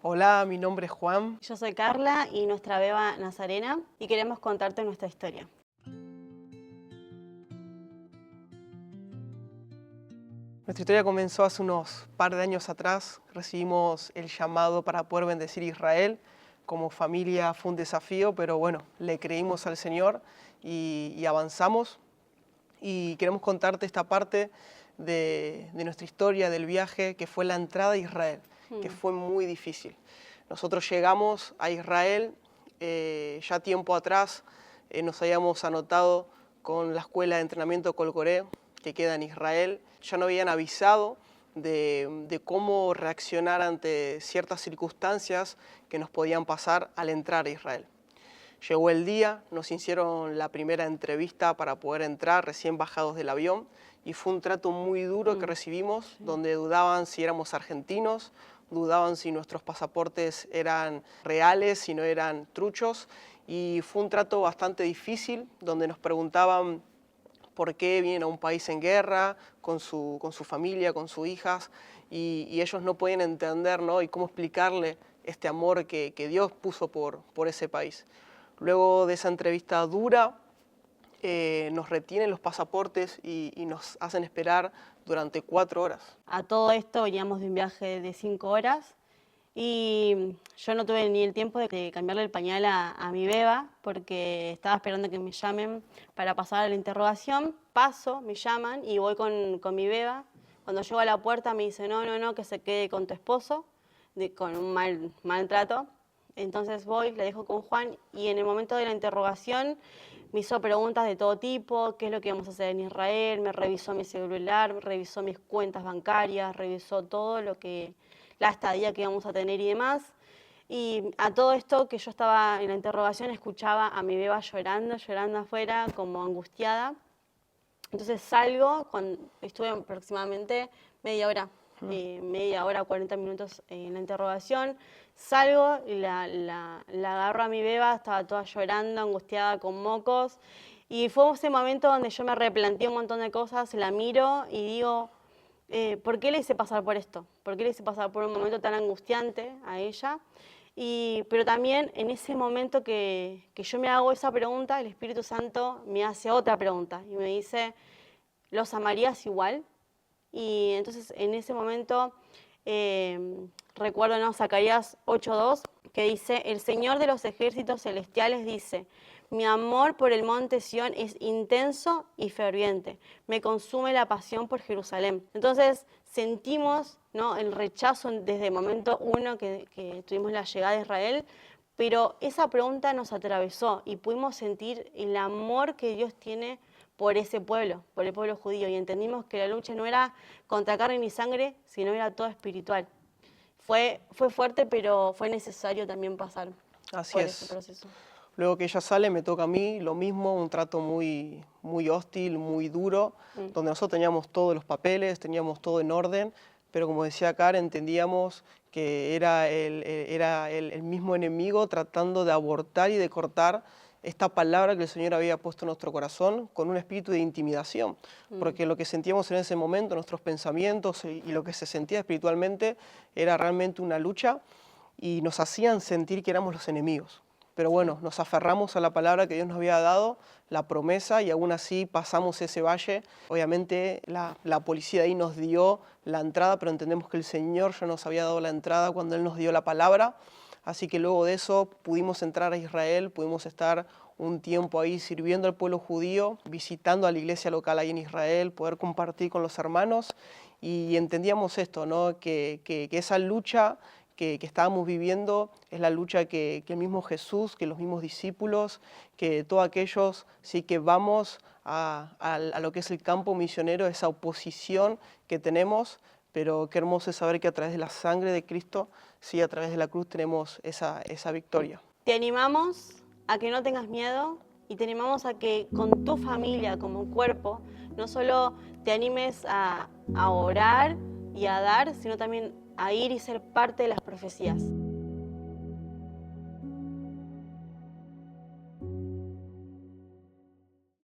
Hola, mi nombre es Juan. Yo soy Carla y nuestra beba Nazarena y queremos contarte nuestra historia. Nuestra historia comenzó hace unos par de años atrás. Recibimos el llamado para poder bendecir Israel. Como familia fue un desafío, pero bueno, le creímos al Señor y avanzamos. Y queremos contarte esta parte de nuestra historia, del viaje, que fue la entrada a Israel, que fue muy difícil. Nosotros llegamos a Israel ya tiempo atrás, nos habíamos anotado con la escuela de entrenamiento Colcoré, que queda en Israel. Ya nos habían avisado de cómo reaccionar ante ciertas circunstancias que nos podían pasar al entrar a Israel. Llegó el día, nos hicieron la primera entrevista para poder entrar, recién bajados del avión, y fue un trato muy duro que recibimos, donde dudaban si éramos argentinos, dudaban si nuestros pasaportes eran reales, si no eran truchos, y fue un trato bastante difícil, donde nos preguntaban por qué vienen a un país en guerra, con su familia, con sus hijas, y ellos no podían entender, ¿no? Y cómo explicarle este amor que Dios puso por ese país. Luego de esa entrevista dura, nos retienen los pasaportes y nos hacen esperar durante 4 horas. A todo esto veníamos de un viaje de 5 horas y yo no tuve ni el tiempo de cambiarle el pañal a mi beba porque estaba esperando que me llamen para pasar a la interrogación. Paso, me llaman y voy con mi beba. Cuando llego a la puerta me dice no, que se quede con tu esposo, con un mal trato. Entonces voy, la dejo con Juan y en el momento de la interrogación me hizo preguntas de todo tipo, qué es lo que íbamos a hacer en Israel, me revisó mi celular, revisó mis cuentas bancarias, revisó todo la estadía que íbamos a tener y demás. Y a todo esto que yo estaba en la interrogación escuchaba a mi beba llorando afuera, como angustiada. Entonces salgo, estuve aproximadamente media hora, 40 minutos en la interrogación. Salgo y la agarro a mi beba, estaba toda llorando, angustiada, con mocos. Y fue ese momento donde yo me replanteé un montón de cosas, la miro y digo, ¿por qué le hice pasar por esto? ¿Por qué le hice pasar por un momento tan angustiante a ella? Pero también en ese momento que yo me hago esa pregunta, el Espíritu Santo me hace otra pregunta y me dice, ¿los amarías igual? Y entonces en ese momento recuerdo, ¿no? Zacarías 8:2, que dice, el Señor de los ejércitos celestiales dice, mi amor por el monte Sión es intenso y ferviente, me consume la pasión por Jerusalén. Entonces sentimos, ¿no? El rechazo desde el momento uno que tuvimos la llegada de Israel, pero esa pregunta nos atravesó y pudimos sentir el amor que Dios tiene por ese pueblo, por el pueblo judío, y entendimos que la lucha no era contra carne ni sangre, sino era todo espiritual. Fue fuerte, pero fue necesario también pasar Así por es. ese proceso. Luego que ella sale, me toca a mí lo mismo, un trato muy hostil, muy duro, donde nosotros teníamos todos los papeles, teníamos todo en orden, pero como decía Karen, entendíamos que era el mismo enemigo tratando de abortar y de cortar esta palabra que el Señor había puesto en nuestro corazón con un espíritu de intimidación, porque lo que sentíamos en ese momento, nuestros pensamientos y lo que se sentía espiritualmente era realmente una lucha y nos hacían sentir que éramos los enemigos. Pero bueno, nos aferramos a la palabra que Dios nos había dado, la promesa, y aún así pasamos ese valle. Obviamente la policía ahí nos dio la entrada, pero entendemos que el Señor ya nos había dado la entrada cuando Él nos dio la palabra. Así que luego de eso pudimos entrar a Israel, pudimos estar un tiempo ahí sirviendo al pueblo judío, visitando a la iglesia local ahí en Israel, poder compartir con los hermanos, y entendíamos esto, ¿no? que esa lucha que estábamos viviendo es la lucha que el mismo Jesús, que los mismos discípulos, que todos aquellos sí que vamos a lo que es el campo misionero, esa oposición que tenemos, pero qué hermoso es saber que a través de la sangre de Cristo, sí, a través de la cruz tenemos esa victoria. Te animamos a que no tengas miedo y te animamos a que con tu familia como cuerpo no solo te animes a orar y a dar, sino también a ir y ser parte de las profecías.